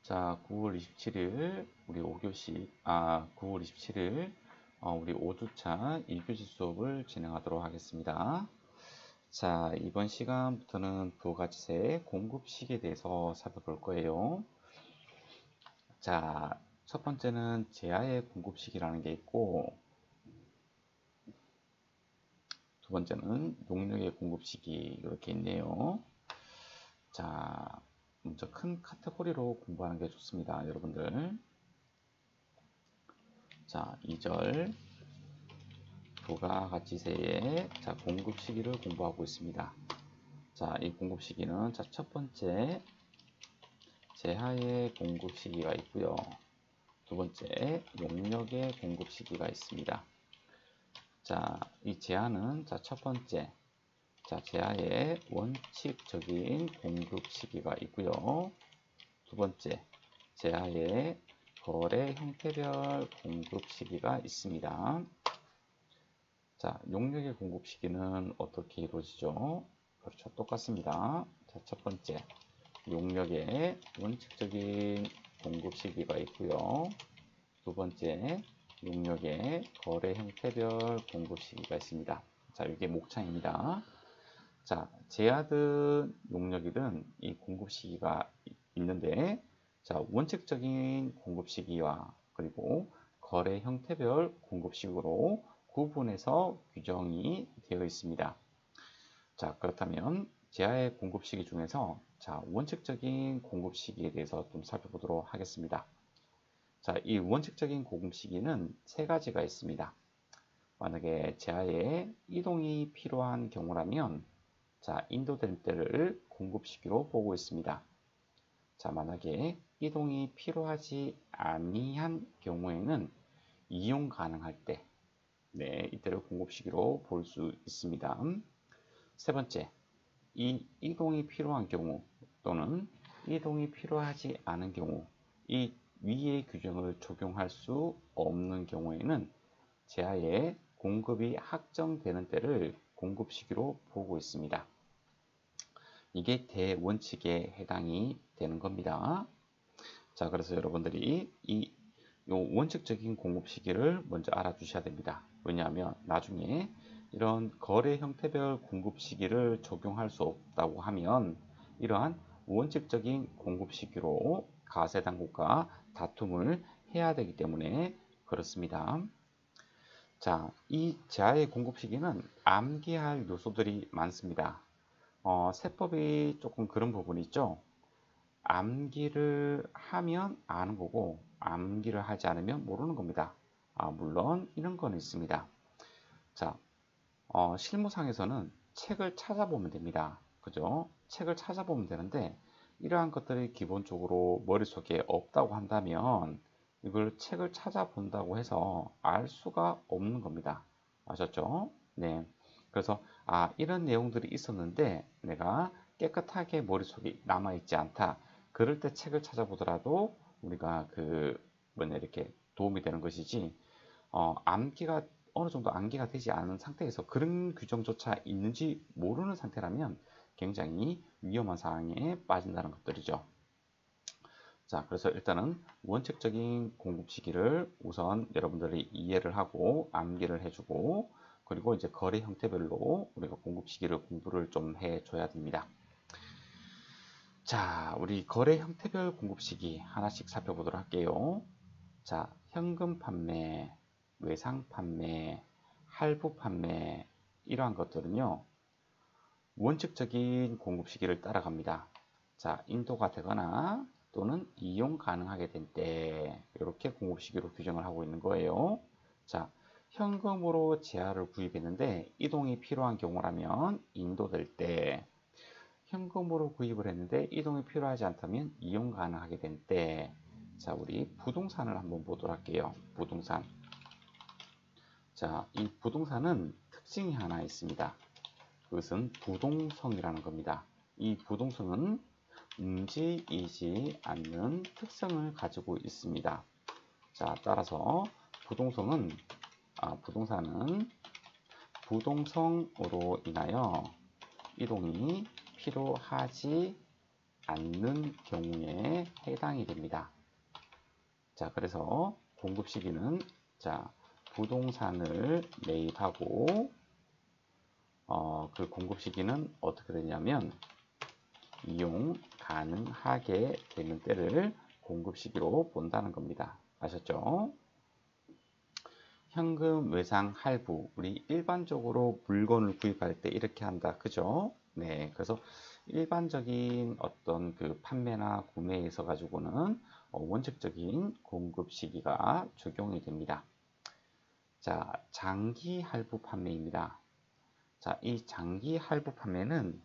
자, 9월 27일 우리 5교시 9월 27일 우리 5주차 2교시 수업을 진행하도록 하겠습니다. 자, 이번 시간부터는 부가지세 공급식에 대해서 살펴볼 거예요. 자, 첫 번째는 제하의 공급식이라는 게 있고, 두 번째는 용역의 공급식이 이렇게 있네요. 자, 먼저 큰 카테고리로 공부하는 게 좋습니다, 여러분들. 자, 2절 부가가치세의 공급 시기를 공부하고 있습니다. 자, 이 공급 시기는 첫 번째 제하의 공급 시기가 있고요. 두 번째 용역의 공급 시기가 있습니다. 자, 이 제하는 첫 번째 제하의 원칙적인 공급 시기가 있고요. 두 번째 제하의 거래 형태별 공급 시기가 있습니다. 자, 용역의 공급 시기는 어떻게 이루어지죠? 그렇죠. 똑같습니다. 자, 첫 번째, 용역의 원칙적인 공급 시기가 있고요. 두 번째, 용역의 거래 형태별 공급 시기가 있습니다. 자, 이게 목차입니다. 자, 제하든 용역이든 이 공급 시기가 있는데, 자, 원칙적인 공급 시기와 그리고 거래 형태별 공급 시기로 구분해서 규정이 되어 있습니다. 자, 그렇다면 제하의 공급 시기 중에서 원칙적인 공급 시기에 대해서 좀 살펴보도록 하겠습니다. 자, 이 원칙적인 공급 시기는 세 가지가 있습니다. 만약에 제하에 이동이 필요한 경우라면 인도될 때를 공급 시기로 보고 있습니다. 자, 만약에 이동이 필요하지 아니한 경우에는 이용 가능할 때 이때를 공급 시기로 볼 수 있습니다. 세 번째, 이 이동이 필요한 경우 또는 이동이 필요하지 않은 경우, 이 위의 규정을 적용할 수 없는 경우에는 제하에 공급이 확정되는 때를 공급 시기로 보고 있습니다. 이게 대원칙에 해당이 되는 겁니다. 자, 그래서 여러분들이 이 원칙적인 공급 시기를 먼저 알아두셔야 됩니다. 왜냐하면 나중에 이런 거래 형태별 공급 시기를 적용할 수 없다고 하면 이러한 원칙적인 공급 시기로 가세당국과 다툼을 해야 되기 때문에 그렇습니다. 자, 이 제하의 공급 시기는 암기할 요소들이 많습니다. 세법이 조금 그런 부분이 있죠. 암기를 하면 아는 거고 암기를 하지 않으면 모르는 겁니다. 물론 이런 건 있습니다. 자, 실무상에서는 책을 찾아보면 됩니다. 그죠? 책을 찾아보면 되는데 이러한 것들이 기본적으로 머릿속에 없다고 한다면 이걸 책을 찾아본다고 해서 알 수가 없는 겁니다. 아셨죠? 네. 그래서 이런 내용들이 있었는데 내가 깨끗하게 머릿속에 남아있지 않다. 그럴 때 책을 찾아보더라도 우리가 이렇게 도움이 되는 것이지, 암기가 어느 정도 암기가 되지 않은 상태에서 그런 규정조차 있는지 모르는 상태라면 굉장히 위험한 상황에 빠진다는 것들이죠. 자, 그래서 일단은 원칙적인 공급 시기를 우선 여러분들이 이해를 하고 암기를 해주고, 그리고 이제 거래 형태별로 우리가 공급 시기를 공부를 좀 해줘야 됩니다. 자, 우리 거래 형태별 공급 시기 하나씩 살펴보도록 할게요. 자, 현금 판매, 외상 판매, 할부 판매, 이러한 것들은요, 원칙적인 공급 시기를 따라갑니다. 자, 인도가 되거나 또는 이용 가능하게 된 때, 이렇게 공급 시기로 규정을 하고 있는 거예요. 자, 현금으로 제하를 구입했는데 이동이 필요한 경우라면 인도될 때, 현금으로 구입을 했는데 이동이 필요하지 않다면 이용 가능하게 된 때, 자, 우리 부동산을 한번 보도록 할게요. 부동산. 자, 이 부동산은 특징이 하나 있습니다. 그것은 부동성이라는 겁니다. 이 부동성은 움직이지 않는 특성을 가지고 있습니다. 자, 따라서 부동산은 부동성으로 인하여 이동이 필요하지 않는 경우에 해당이 됩니다. 자, 그래서 공급 시기는 자, 부동산을 매입하고 그 공급 시기는 어떻게 되냐면 이용 가능하게 되는 때를 공급 시기로 본다는 겁니다. 아셨죠? 현금 외상 할부, 우리 일반적으로 물건을 구입할 때 이렇게 한다. 그죠? 네, 그래서 일반적인 어떤 그 판매나 구매에 있어 가지고는 원칙적인 공급 시기가 적용이 됩니다. 자, 장기 할부 판매입니다. 자, 이 장기 할부 판매는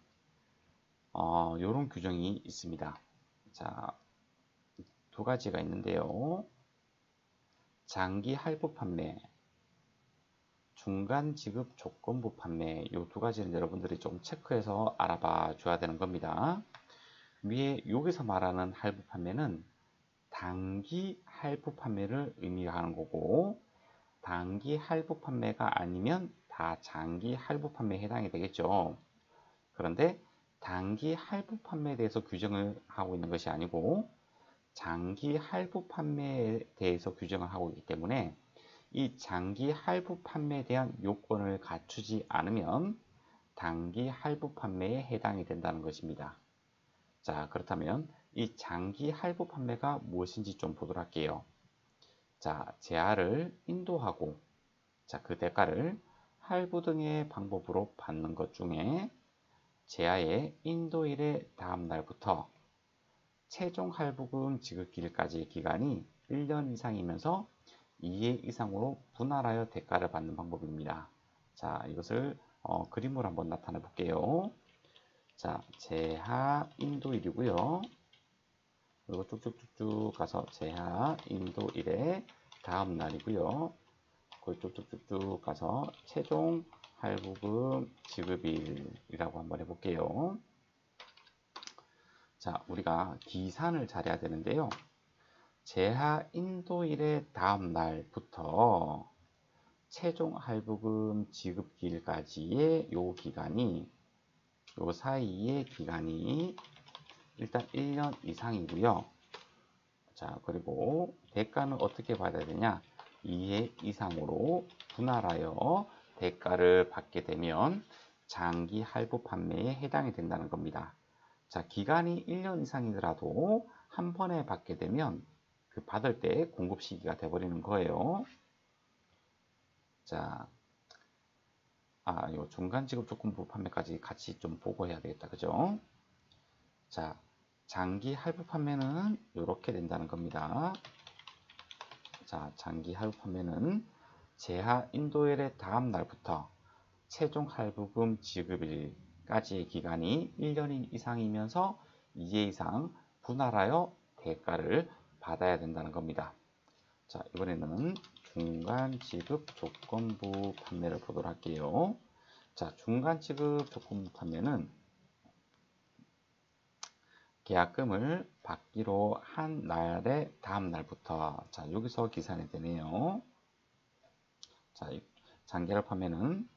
이런 규정이 있습니다. 자, 두 가지가 있는데요. 장기 할부 판매, 중간 지급 조건부 판매, 이 두 가지는 여러분들이 좀 체크해서 알아봐 줘야 되는 겁니다. 위에 여기서 말하는 할부 판매는 단기 할부 판매를 의미하는 거고, 단기 할부 판매가 아니면 다 장기 할부 판매에 해당이 되겠죠. 그런데 단기 할부 판매에 대해서 규정을 하고 있는 것이 아니고 장기 할부 판매에 대해서 규정을 하고 있기 때문에 이 장기 할부 판매에 대한 요건을 갖추지 않으면 단기 할부 판매에 해당이 된다는 것입니다. 자, 그렇다면 이 장기 할부 판매가 무엇인지 좀 보도록 할게요. 자, 제하를 인도하고 자, 그 대가를 할부 등의 방법으로 받는 것 중에 제하의 인도일의 다음 날부터 최종 할부금 지급기일까지의 기간이 1년 이상이면서 2회 이상으로 분할하여 대가를 받는 방법입니다. 자, 이것을 그림으로 한번 나타내 볼게요. 자, 제하 인도일이고요. 그리고 쭉쭉쭉쭉 가서 제하 인도일의 다음 날이고요. 그리고 쭉쭉쭉쭉 가서 최종 할부금 지급일이라고 한번 해볼게요. 자, 우리가 기산을 잘해야 되는데요. 제하 인도일의 다음 날부터 최종 할부금 지급기일까지의 요 기간이 요 사이의 기간이 일단 1년 이상이고요. 자, 그리고 대가는 어떻게 받아야 되냐? 2회 이상으로 분할하여 대가를 받게 되면 장기 할부 판매에 해당이 된다는 겁니다. 자, 기간이 1년 이상이더라도 한 번에 받게 되면 그 받을 때 공급 시기가 돼버리는 거예요. 자, 요 중간 지급 조건부 판매까지 같이 좀 보고 해야 되겠다. 그죠? 자, 장기 할부 판매는 이렇게 된다는 겁니다. 자, 장기 할부 판매는 제하 인도일의 다음 날부터 최종 할부금 지급일까지의 기간이 1년 이상이면서 2회 이상 분할하여 대가를 받아야 된다는 겁니다. 자, 이번에는 중간 지급 조건부 판매를 보도록 할게요. 자, 중간 지급 조건부 판매는 계약금을 받기로 한 날의 다음 날부터 자, 여기서 계산이 되네요. 자, 장기할 판매는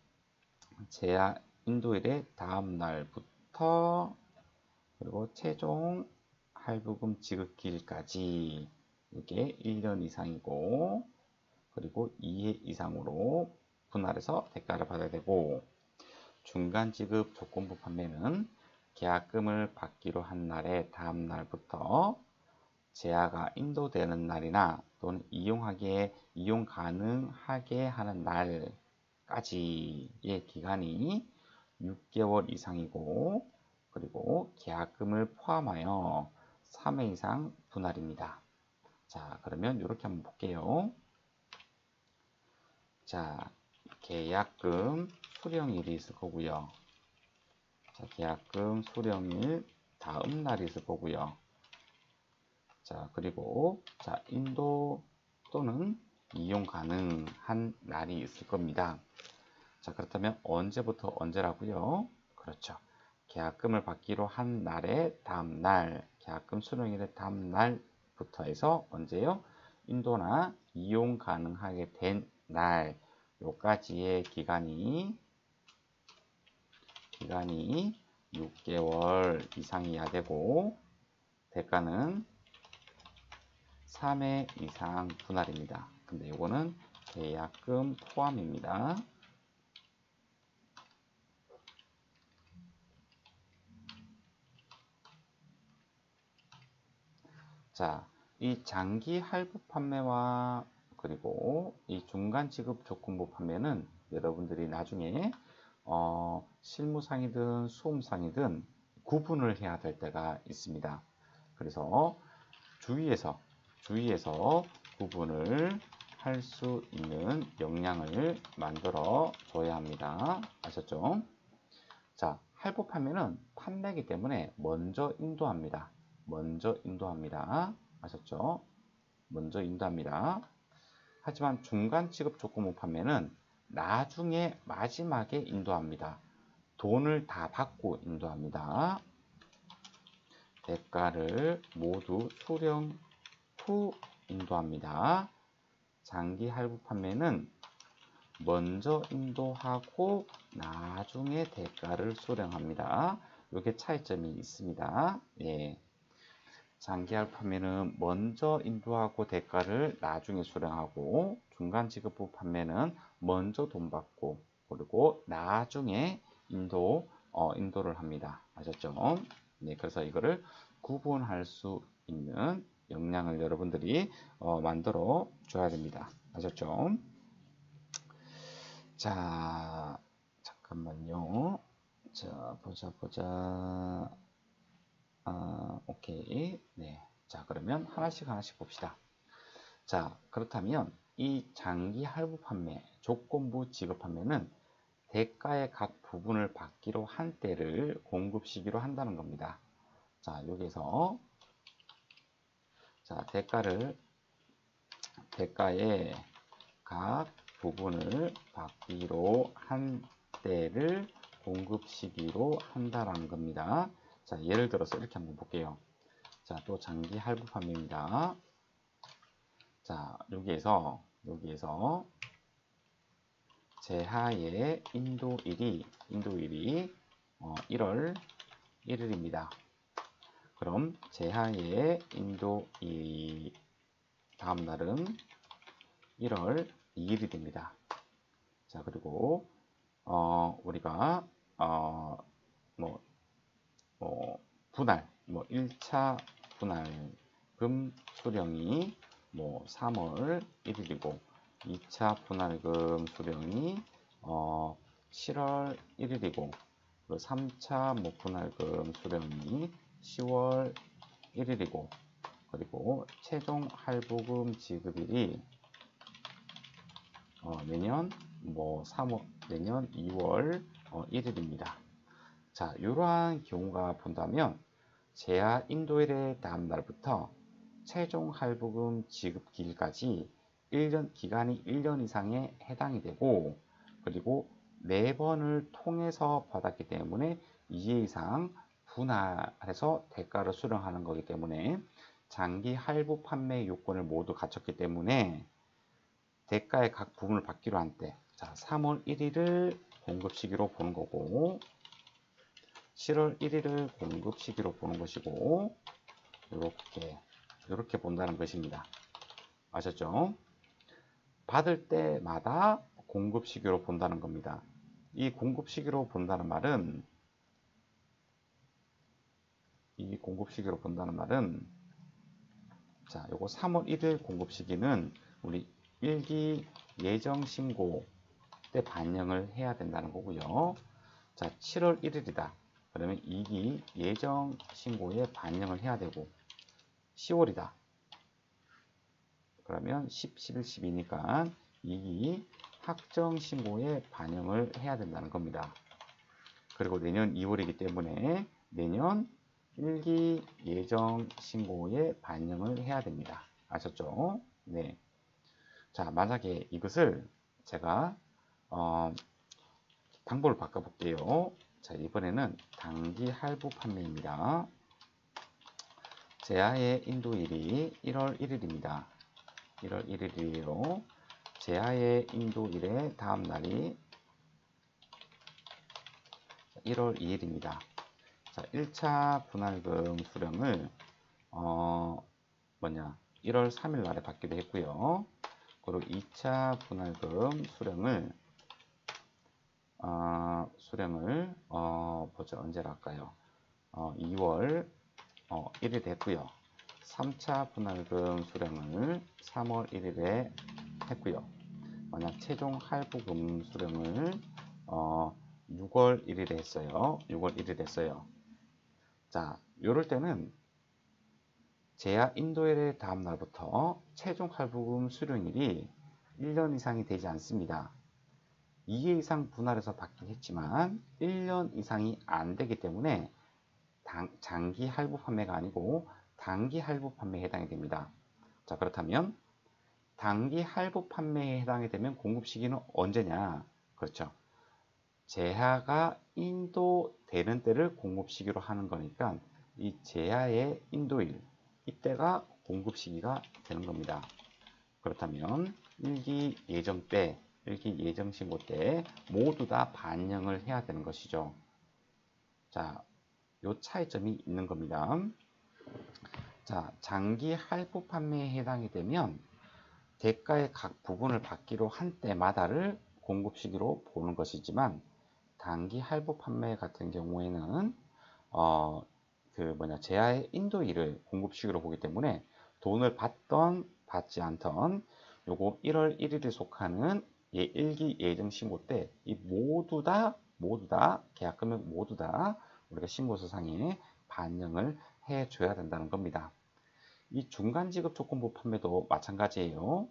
제야 인도일의 다음 날부터 그리고 최종 할부금 지급기일까지 이게 1년 이상이고 그리고 2회 이상으로 분할해서 대가를 받아야 되고 중간 지급 조건부 판매는 계약금을 받기로 한 날의 다음 날부터 제야가 인도되는 날이나 또는 이용 가능하게 하는 날까지의 기간이 6개월 이상이고 그리고 계약금을 포함하여 3회 이상 분할입니다. 자, 그러면 이렇게 한번 볼게요. 자, 계약금 수령일이 있을 거고요. 자, 계약금 수령일 다음 날이 있을 거고요. 자, 그리고 자, 인도 또는 이용 가능한 날이 있을 겁니다. 자, 그렇다면 언제부터 언제라고요? 그렇죠. 계약금을 받기로 한 날의 다음 날, 계약금 수령일의 다음 날부터 해서 언제요? 인도나 이용 가능하게 된 날, 요까지의 기간이 6개월 이상이어야 되고 대가는 3회 이상 분할입니다. 근데 이거는 계약금 포함입니다. 자, 이 장기 할부 판매와 그리고 이 중간 지급 조건부 판매는 여러분들이 나중에 실무상이든 수험상이든 구분을 해야 될 때가 있습니다. 그래서 주의해서 구분을 할 수 있는 역량을 만들어 줘야 합니다. 아셨죠? 자, 할부 판매는 판매이기 때문에 먼저 인도합니다. 아셨죠? 먼저 인도합니다. 하지만 중간 지급 조건부 판매는 나중에 마지막에 인도합니다. 돈을 다 받고 인도합니다. 대가를 모두 수령 후 인도합니다. 장기 할부 판매는 먼저 인도하고 나중에 대가를 수령합니다. 이게 차이점이 있습니다. 예. 장기 할부 판매는 먼저 인도하고 대가를 나중에 수령하고, 중간 지급부 판매는 먼저 돈 받고 그리고 나중에 인도를 합니다. 아셨죠? 네, 그래서 이거를 구분할 수 있는 역량을 여러분들이 만들어 줘야 됩니다. 아셨죠? 자, 잠깐만요. 자, 보자. 오케이. 네. 자, 그러면 하나씩 봅시다. 자, 그렇다면 이 장기 할부 판매, 조건부 지급 판매는 대가의 각 부분을 받기로 한 때를 공급 시기로 한다는 겁니다. 자, 여기서 자, 대가의 각 부분을 받기로 한 때를 공급 시기로 한다는 겁니다. 자, 예를 들어서 이렇게 한번 볼게요. 자, 또 장기 할부 판매입니다. 자, 여기에서 제하의 인도일이 1월 1일입니다. 그럼 제하의 인도일 다음 날은 1월 2일이 됩니다. 자, 그리고 우리가 분할 1차 분할금 수령이 3월 1일이고 2차 분할금 수령이 7월 1일이고 그리고 3차 분할금 수령이 10월 1일이고 그리고 최종 할부금 지급일이 내년 2월 1일입니다. 자, 이러한 경우가 본다면 제하 인도일의 다음 날부터 최종 할부금 지급 기일까지 기간이 1년 이상에 해당이 되고, 그리고 4번을 통해서 받았기 때문에 2회 이상 분할해서 대가를 수령하는 거기 때문에 장기 할부 판매 요건을 모두 갖췄기 때문에 대가의 각 부분을 받기로 한 때, 자, 3월 1일을 공급 시기로 보는 거고 7월 1일을 공급 시기로 보는 것이고 이렇게 본다는 것입니다. 아셨죠? 받을 때마다 공급 시기로 본다는 겁니다. 이 공급 시기로 본다는 말은 자, 요거 3월 1일 공급 시기는 우리 1기 예정 신고 때 반영을 해야 된다는 거고요. 자, 7월 1일이다. 그러면 2기 예정 신고에 반영을 해야 되고, 10월이다. 그러면 10, 11, 12니까 2기 확정 신고에 반영을 해야 된다는 겁니다. 그리고 내년 2월이기 때문에 내년 1기 예정 신고에 반영을 해야 됩니다. 아셨죠? 네. 자, 만약에 이것을 제가 방법을 바꿔볼게요. 자, 이번에는 단기 할부 판매입니다. 제하의 인도일이 1월 1일입니다. 1월 1일이에요. 제하의 인도일의 다음 날이 1월 2일입니다. 자, 1차 분할금 수령을 1월 3일 날에 받기로 했고요. 그리고 2차 분할금 수령을 보자. 언제로 할까요? 2월 1일 했고요. 3차 분할금 수령을 3월 1일에 했고요. 만약 최종 할부금 수령을 6월 1일에 했어요. 6월 1일 했어요. 자, 요럴 때는 제야 인도일의 다음 날부터 최종 할부금 수령일이 1년 이상이 되지 않습니다. 2회 이상 분할해서 받긴 했지만 1년 이상이 안 되기 때문에 장기 할부 판매가 아니고 단기 할부 판매에 해당이 됩니다. 자, 그렇다면 단기 할부 판매에 해당이 되면 공급 시기는 언제냐? 그렇죠. 제야가 인도되는 때를 공급 시기로 하는 거니까 이 제야의 인도일, 이때가 공급 시기가 되는 겁니다. 그렇다면 일기 예정 때, 일기 예정 신고 때 모두 다 반영을 해야 되는 것이죠. 자, 요 차이점이 있는 겁니다. 자, 장기 할부 판매에 해당이 되면 대가의 각 부분을 받기로 한 때마다를 공급 시기로 보는 것이지만 단기 할부 판매 같은 경우에는 제야의 인도일을 공급 시기로 보기 때문에 돈을 받던 받지 않던 요거 1월 1일에 속하는 일기 예정 신고 때 이 모두 다 계약 금액 모두 다 우리가 신고서상에 반영을 해줘야 된다는 겁니다. 이 중간지급 조건부 판매도 마찬가지예요.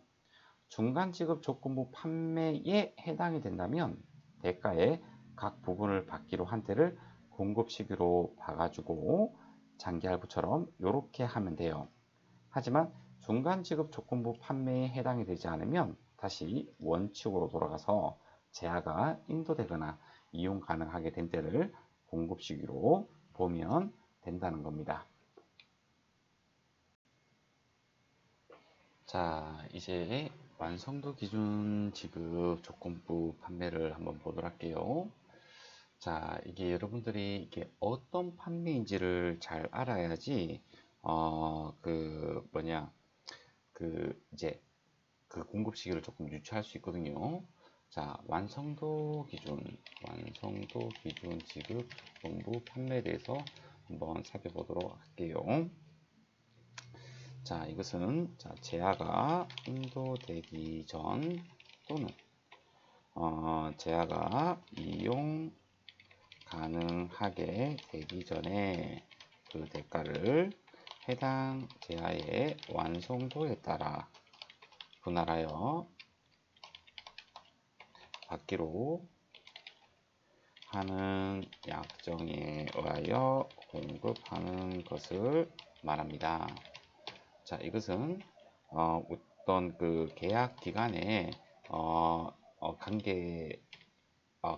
중간지급 조건부 판매에 해당이 된다면 대가의 각 부분을 받기로 한 때를 공급 시기로 봐가지고 장기할부처럼 이렇게 하면 돼요. 하지만 중간지급 조건부 판매에 해당이 되지 않으면 다시 원칙으로 돌아가서 제야가 인도되거나 이용 가능하게 된 때를 공급 시기로 보면 된다는 겁니다. 자, 이제 완성도 기준 지급 조건부 판매를 한번 보도록 할게요. 자, 이게 여러분들이 이게 어떤 판매인지를 잘 알아야지 이제 그 공급 시기를 조금 유추할 수 있거든요. 자, 완성도 기준 지급 조건부 판매에 대해서 한번 살펴보도록 할게요. 자, 이것은 제야가 인도되기 전 또는 제야가 이용 가능하게 되기 전에 그 대가를 해당 제야의 완성도에 따라 분할하여 받기로 하는 약정에 의하여 공급하는 것을 말합니다. 자, 이것은 어떤 그 계약 기간에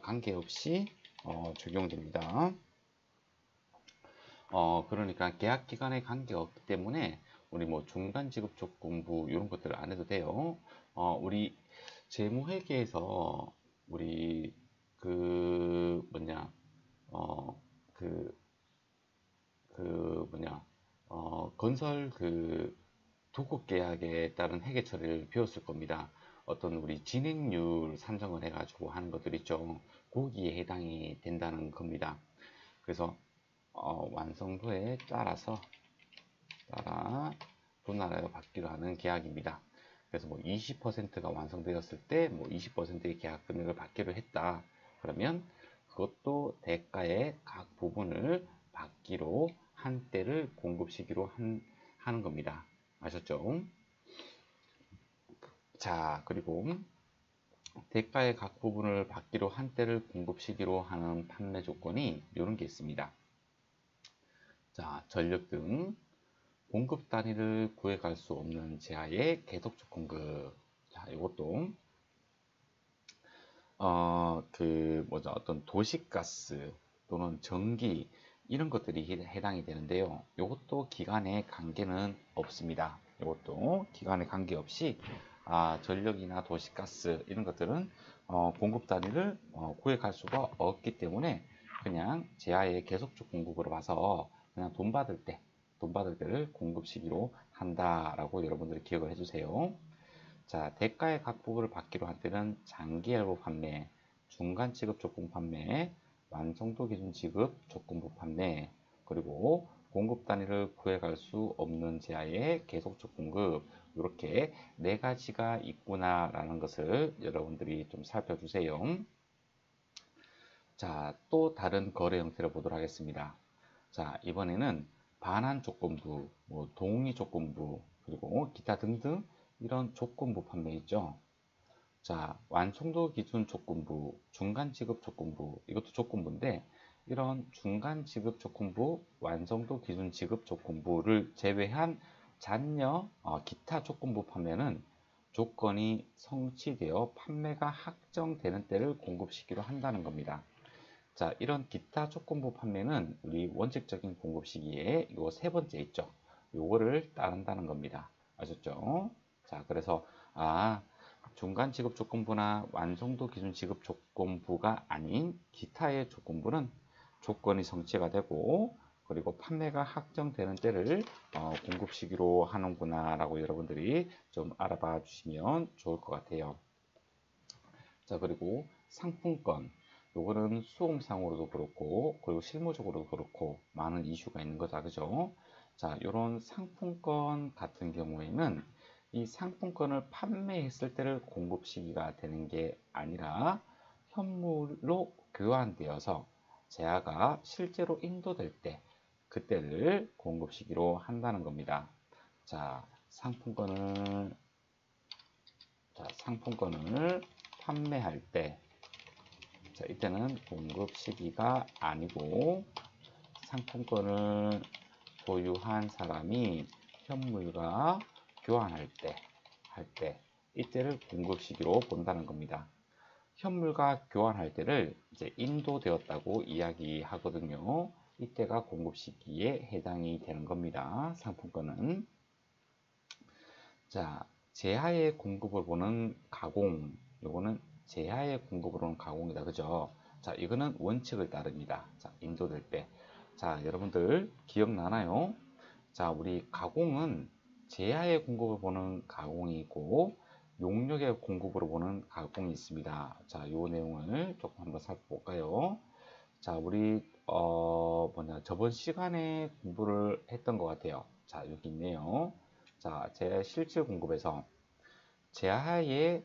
관계없이 적용됩니다. 그러니까 계약 기간에 관계없기 때문에 우리 뭐 중간 지급 조건부 이런 것들을 안 해도 돼요. 우리 재무회계에서 우리 건설 도급 계약에 따른 회계 처리를 배웠을 겁니다. 어떤 우리 진행률 산정을 해가지고 하는 것들 있죠. 거기에 해당이 된다는 겁니다. 그래서 완성도에 따라 분할하여 받기로 하는 계약입니다. 그래서 뭐 20%가 완성되었을 때 뭐 20%의 계약 금액을 받기로 했다. 그러면 그것도 대가의 각 부분을 받기로 한 때를 공급 시기로 하는 겁니다. 아셨죠? 자, 그리고 대가의 각 부분을 받기로 한 때를 공급 시기로 하는 판매 조건이 이런 게 있습니다. 자, 전력 등 공급 단위를 구해갈 수 없는 제하의 계속적 공급. 자, 이것도 어떤 도시가스 또는 전기 이런 것들이 해당이 되는데요. 이것도 기간에 관계는 없습니다. 이것도 기간에 관계없이 전력이나 도시가스 이런 것들은 공급 단위를 구해갈 수가 없기 때문에 그냥 제하의 계속적 공급으로 봐서 그냥 돈 받을 때를 공급 시기로 한다라고 여러분들이 기억을 해주세요. 자, 대가의 각 부분을 받기로 할 때는 장기 할부 판매, 중간 지급 조건 판매, 완성도 기준 지급 조건부 판매, 그리고 공급 단위를 구해갈 수 없는 제하의 계속적 공급, 이렇게 네 가지가 있구나라는 것을 여러분들이 좀 살펴주세요. 자, 또 다른 거래 형태를 보도록 하겠습니다. 자, 이번에는 반환 조건부, 동의 조건부, 그리고 기타 등등 이런 조건부 판매 있죠. 자, 완성도 기준 조건부, 중간 지급 조건부, 이것도 조건부인데 이런 중간 지급 조건부, 완성도 기준 지급 조건부를 제외한 잔여 기타 조건부 판매는 조건이 성취되어 판매가 확정되는 때를 공급 시기로 한다는 겁니다. 자, 이런 기타 조건부 판매는 우리 원칙적인 공급 시기에 요 세 번째 있죠. 요거를 따른다는 겁니다. 아셨죠? 자, 그래서 중간 지급 조건부나 완성도 기준 지급 조건부가 아닌 기타의 조건부는 조건이 성취가 되고 그리고 판매가 확정되는 때를 공급 시기로 하는구나 라고 여러분들이 좀 알아봐 주시면 좋을 것 같아요. 자, 그리고 상품권, 요거는 수험상으로도 그렇고 그리고 실무적으로도 그렇고 많은 이슈가 있는 거다, 그죠? 자, 요런 상품권 같은 경우에는 이 상품권을 판매했을 때를 공급 시기가 되는 게 아니라 현물로 교환되어서 제하가 실제로 인도될 때 그때를 공급 시기로 한다는 겁니다. 자, 상품권을 판매할 때, 자, 이때는 공급 시기가 아니고 상품권을 소유한 사람이 현물과 교환할 때, 이때를 공급 시기로 본다는 겁니다. 현물과 교환할 때를 이제 인도되었다고 이야기하거든요. 이때가 공급 시기에 해당이 되는 겁니다. 상품권은. 자, 제하의 공급을 보는 가공, 요거는 제하의 공급을 보는 가공이다, 그죠? 자, 이거는 원칙을 따릅니다. 자, 인도될 때. 자, 여러분들 기억나나요? 자, 우리 가공은 제하의 공급을 보는 가공이 있고 용역의 공급으로 보는 가공이 있습니다. 자, 요 내용을 조금 한번 살펴볼까요? 자, 우리 저번 시간에 공부를 했던 것 같아요. 자, 여기 있네요. 자, 제 실질 공급에서 제하의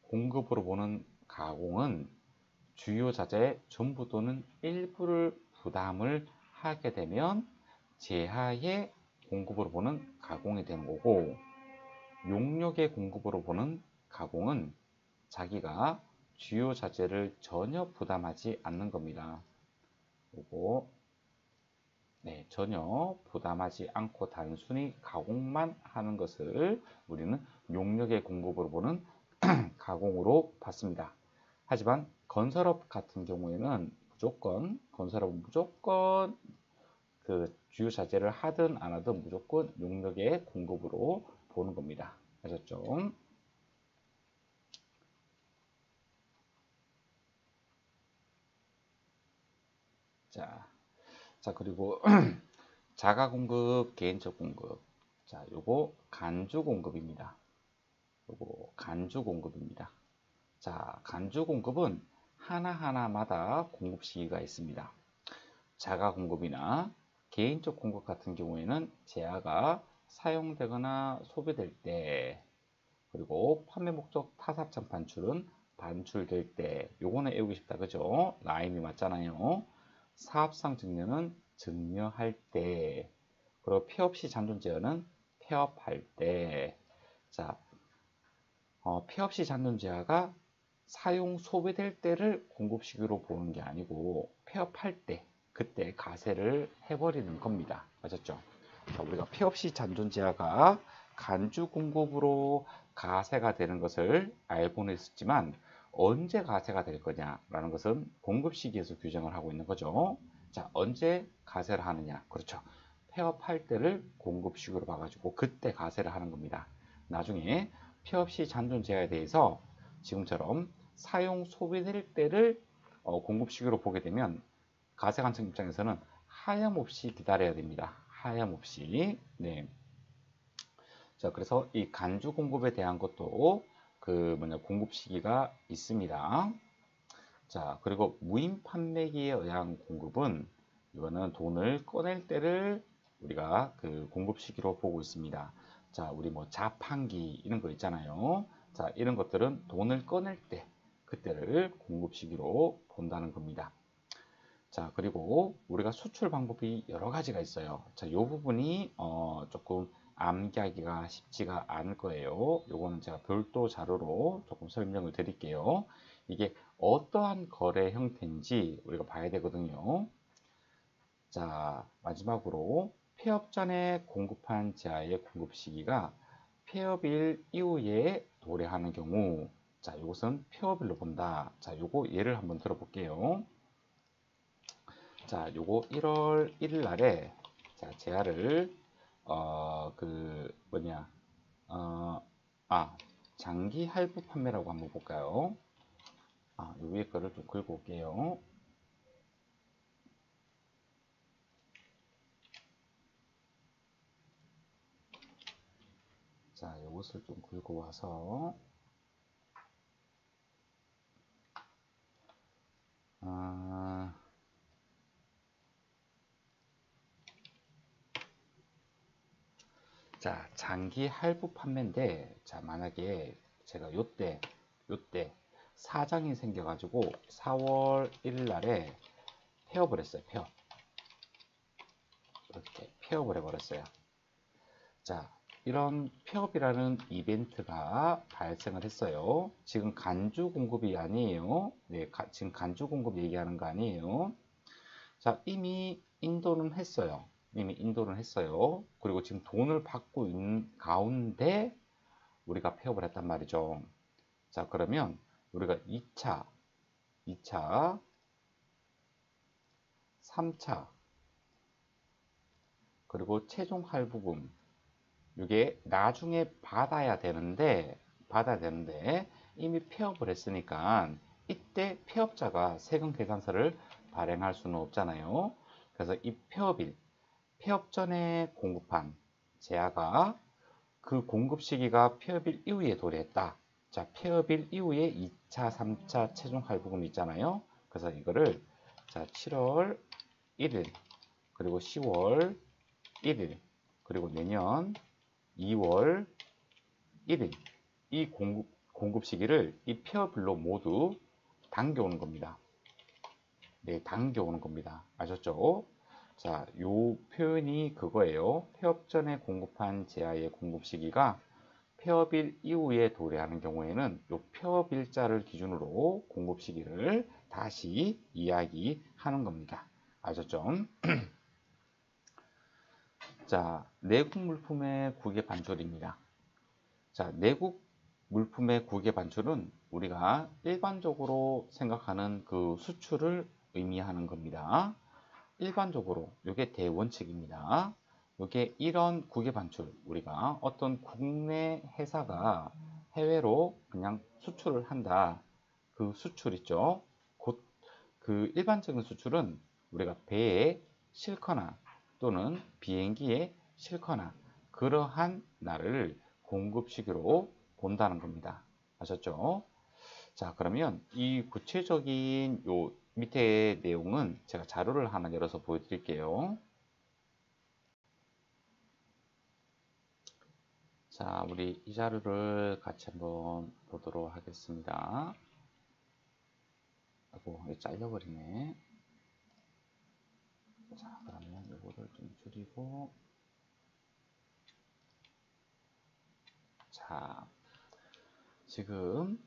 공급으로 보는 가공은 주요 자재의 전부 또는 일부를 부담을 하게 되면 제하의 공급으로 보는 가공이 되는 거고, 용역의 공급으로 보는 가공은 자기가 주요 자재를 전혀 부담하지 않는 겁니다. 그리고 전혀 부담하지 않고 단순히 가공만 하는 것을 우리는 용역의 공급으로 보는 가공으로 봤습니다. 하지만 건설업 같은 경우에는 건설업은 무조건 그 주요 자재를 하든 안 하든 무조건 용역의 공급으로 보는 겁니다. 아셨죠? 자, 그리고 자가 공급, 개인적 공급. 자, 요거 간주 공급입니다. 자, 간주 공급은 하나하나마다 공급 시기가 있습니다. 자가 공급이나 개인적 공급 같은 경우에는 제하가 사용되거나 소비될 때, 그리고 판매 목적 타사창 반출될 때, 요거는 외우고 싶다, 그죠? 라임이 맞잖아요. 사업상 증여는 증여할 때, 그리고 폐업시 잔존 제어는 폐업할 때. 자, 폐업시 잔존 제어가 사용 소비될 때를 공급 시기로 보는 게 아니고 폐업할 때, 그때 가세를 해버리는 겁니다. 아셨죠? 자, 우리가 폐업시 잔존 제어가 간주 공급으로 가세가 되는 것을 알고는 있었지만 언제 가세가 될 거냐라는 것은 공급 시기에서 규정을 하고 있는 거죠. 자, 언제 가세를 하느냐? 그렇죠. 폐업할 때를 공급 시기로 봐가지고 그때 가세를 하는 겁니다. 나중에 폐업시 잔존 제한에 대해서 지금처럼 사용 소비될 때를 공급 시기로 보게 되면 가세관청 입장에서는 하염없이 기다려야 됩니다. 하염없이. 네. 자, 그래서 이 간주 공급에 대한 것도 공급 시기가 있습니다. 자, 그리고 무인 판매기에 의한 공급은 이거는 돈을 꺼낼 때를 우리가 그 공급 시기로 보고 있습니다. 자, 우리 뭐 자판기 이런 거 있잖아요. 자, 이런 것들은 돈을 꺼낼 때 그때를 공급 시기로 본다는 겁니다. 자, 그리고 우리가 수출 방법이 여러 가지가 있어요. 자, 이 부분이 조금 암기하기가 쉽지가 않을 거예요. 요거는 제가 별도 자료로 조금 설명을 드릴게요. 이게 어떠한 거래 형태인지 우리가 봐야 되거든요. 자, 마지막으로 폐업 전에 공급한 제아의 공급 시기가 폐업일 이후에 도래하는 경우, 자, 이것은 폐업일로 본다. 자, 요거 예를 한번 들어볼게요. 자, 요거 1월 1일 날에 자, 제아를 장기 할부 판매라고 한번 볼까요? 요 위에 거를 좀 긁어 올게요. 자, 이것을 좀 긁어 와서 자, 장기 할부 판매인데, 자, 만약에 제가 요때 사장이 생겨가지고 4월 1일 날에 폐업을 했어요. 이렇게 폐업을 해버렸어요. 자, 이런 폐업이라는 이벤트가 발생을 했어요. 지금 간주 공급이 아니에요. 네, 지금 간주 공급 얘기하는 거 아니에요. 자, 이미 인도는 했어요. 그리고 지금 돈을 받고 있는 가운데 우리가 폐업을 했단 말이죠. 자, 그러면 우리가 2차, 3차, 그리고 최종 할부금 이게 나중에 받아야 되는데 이미 폐업을 했으니까 이때 폐업자가 세금 계산서를 발행할 수는 없잖아요. 그래서 이 폐업 전에 공급한 제아가 그 공급 시기가 폐업일 이후에 도래했다. 자, 폐업일 이후에 2차, 3차 최종 할부금이 있잖아요. 그래서 이거를 자, 7월 1일, 그리고 10월 1일, 그리고 내년 2월 1일 이 공급 시기를 이 폐업일로 모두 당겨오는 겁니다. 네, 당겨오는 겁니다. 아셨죠? 자, 요 표현이 그거예요. 폐업 전에 공급한 제아의 공급 시기가 폐업일 이후에 도래하는 경우에는 요 폐업일자를 기준으로 공급 시기를 다시 이야기하는 겁니다. 아셨죠? 자, 내국 물품의 국외 반출입니다. 자, 내국 물품의 국외 반출은 우리가 일반적으로 생각하는 그 수출을 의미하는 겁니다. 일반적으로 이게 대원칙입니다. 이게 이런 국외 반출, 우리가 어떤 국내 회사가 해외로 그냥 수출을 한다. 그 수출 있죠. 곧 그 일반적인 수출은 우리가 배에 싣거나 또는 비행기에 싣거나 그러한 날을 공급 시기로 본다는 겁니다. 아셨죠? 자, 그러면 이 구체적인 요 밑에 내용은 제가 자료를 하나 열어서 보여드릴게요. 자, 우리 이 자료를 같이 한번 보도록 하겠습니다. 아이고, 이거 잘려버리네. 자, 그러면 이거를 좀 줄이고. 자, 지금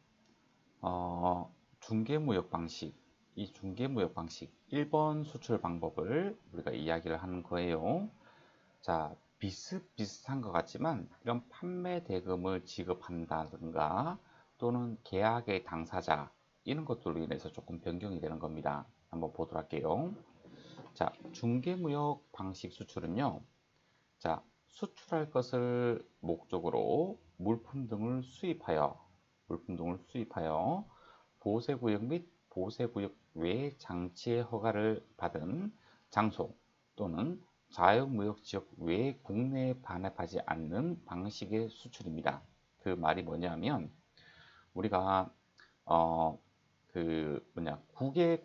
중개무역 방식, 이 중개무역 방식 1번 수출 방법을 우리가 이야기를 하는 거예요. 자, 비슷비슷한 것 같지만 이런 판매 대금을 지급한다든가 또는 계약의 당사자 이런 것들로 인해서 조금 변경이 되는 겁니다. 한번 보도록 할게요. 자, 중개무역 방식 수출은요. 자, 수출할 것을 목적으로 물품 등을 수입하여 보세구역 및 보세구역 외 장치의 허가를 받은 장소 또는 자유무역지역 외 국내에 반입하지 않는 방식의 수출입니다. 그 말이 뭐냐면 우리가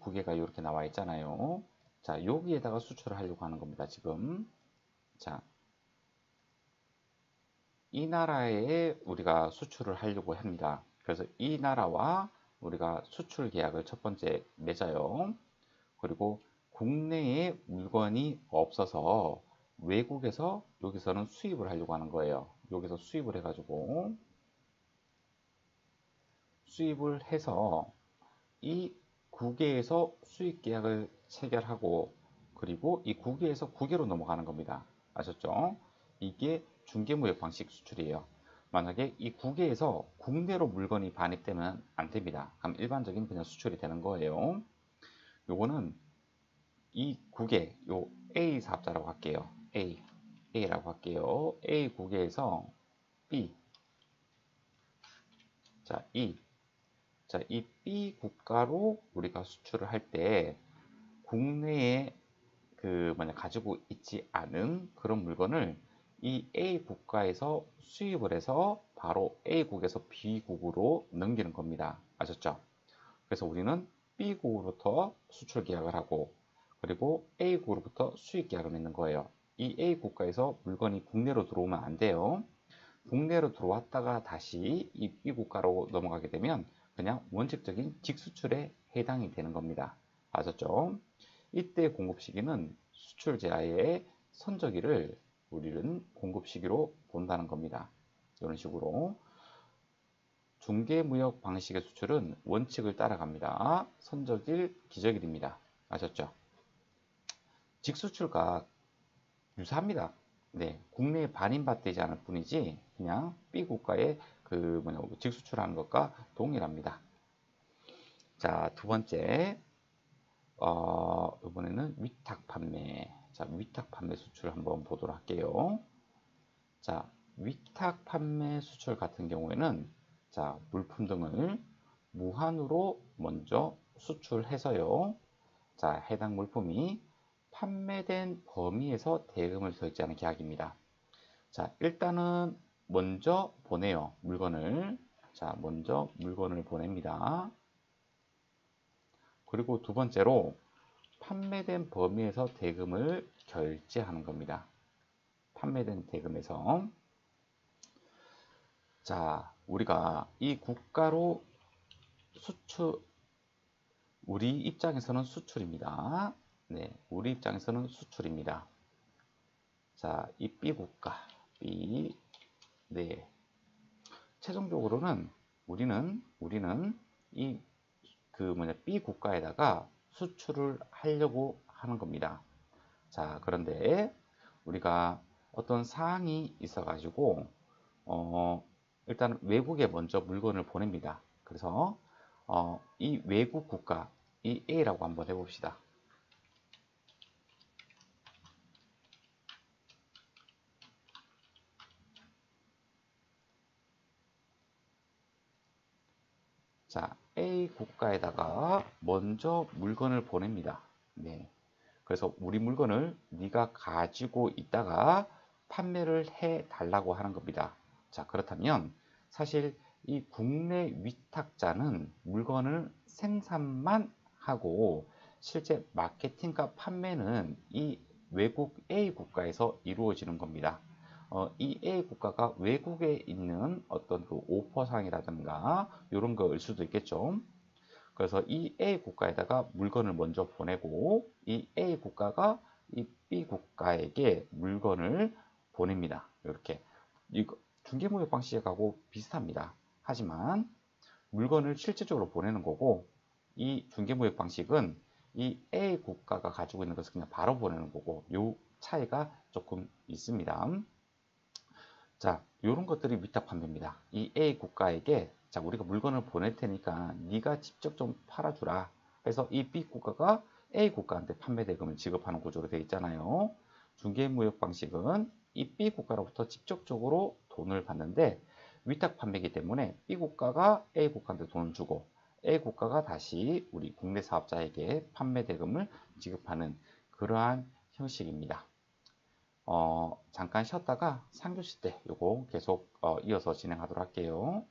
국외가 이렇게 나와 있잖아요. 자, 여기에다가 수출을 하려고 하는 겁니다. 지금 자, 이 나라에 우리가 수출을 하려고 합니다. 그래서 이 나라와 우리가 수출 계약을 첫 번째 맺어요. 그리고 국내에 물건이 없어서 외국에서 여기서는 수입을 하려고 하는 거예요. 여기서 수입을 해가지고 수입을 해서 이 국외에서 수입 계약을 체결하고 그리고 이 국외에서 국외로 넘어가는 겁니다. 아셨죠? 이게 중개무역 방식 수출이에요. 만약에 이 국외에서 국내로 물건이 반입되면 안 됩니다. 그럼 일반적인 그냥 수출이 되는 거예요. 요거는 이 국외, 요 A 사업자라고 할게요. A라고 할게요. A 국외에서 B, 자, 이 B 국가로 우리가 수출을 할 때 국내에 가지고 있지 않은 그런 물건을 이 A 국가에서 수입을 해서 바로 A국에서 B국으로 넘기는 겁니다. 아셨죠? 그래서 우리는 B국으로부터 수출 계약을 하고 그리고 A국으로부터 수입 계약을 맺는 거예요. 이 A 국가에서 물건이 국내로 들어오면 안 돼요. 국내로 들어왔다가 다시 이 B 국가로 넘어가게 되면 그냥 원칙적인 직수출에 해당이 되는 겁니다. 아셨죠? 이때 공급 시기는 수출 제한의 선저기를 우리는 공급 시기로 본다는 겁니다. 이런 식으로 중개무역 방식의 수출은 원칙을 따라갑니다. 선저길, 기저길입니다. 아셨죠? 직수출과 유사합니다. 네, 국내에 반입되지 않을 뿐이지 그냥 B 국가에 직수출하는 것과 동일합니다. 자, 두 번째 이번에는 위탁 판매. 자, 위탁 판매 수출 한번 보도록 할게요. 자, 위탁 판매 수출 같은 경우에는 자, 물품 등을 무한으로 먼저 수출해서요. 자, 해당 물품이 판매된 범위에서 대금을 결제하는 계약입니다. 자, 일단은 먼저 보내요. 물건을. 자, 먼저 물건을 보냅니다. 그리고 두 번째로 판매된 범위에서 대금을 결제하는 겁니다. 판매된 대금에서. 자, 우리가 이 국가로 우리 입장에서는 수출입니다. 네, 우리 입장에서는 수출입니다. 자, 이 B 국가, B, 네. 최종적으로는 우리는 이 B 국가에다가 수출을 하려고 하는 겁니다. 자, 그런데 우리가 어떤 사항이 있어가지고 일단 외국에 먼저 물건을 보냅니다. 그래서 이 외국 국가, 이 A라고 한번 해봅시다. 자, A 국가에다가 먼저 물건을 보냅니다. 네. 그래서 우리 물건을 네가 가지고 있다가 판매를 해 달라고 하는 겁니다. 자, 그렇다면 사실 이 국내 위탁자는 물건을 생산만 하고 실제 마케팅과 판매는 이 외국 A 국가에서 이루어지는 겁니다. 이 A 국가가 외국에 있는 어떤 그 오퍼상이라든가 이런 거일 수도 있겠죠. 그래서 이 A 국가에다가 물건을 먼저 보내고 이 A 국가가 이 B 국가에게 물건을 보냅니다. 이렇게 이거 중개무역 방식하고 비슷합니다. 하지만 물건을 실질적으로 보내는 거고 이 중개무역 방식은 이 A 국가가 가지고 있는 것을 그냥 바로 보내는 거고 이 차이가 조금 있습니다. 자, 이런 것들이 위탁 판매입니다. 이 A 국가에게 자, 우리가 물건을 보낼 테니까 네가 직접 좀 팔아주라 해서 이 B 국가가 A 국가한테 판매 대금을 지급하는 구조로 되어 있잖아요. 중개무역 방식은 이 B 국가로부터 직접적으로 돈을 받는데 위탁 판매이기 때문에 B 국가가 A 국가한테 돈을 주고 A 국가가 다시 우리 국내 사업자에게 판매 대금을 지급하는 그러한 형식입니다. 잠깐 쉬었다가 3교시 때 요거 계속 이어서 진행하도록 할게요.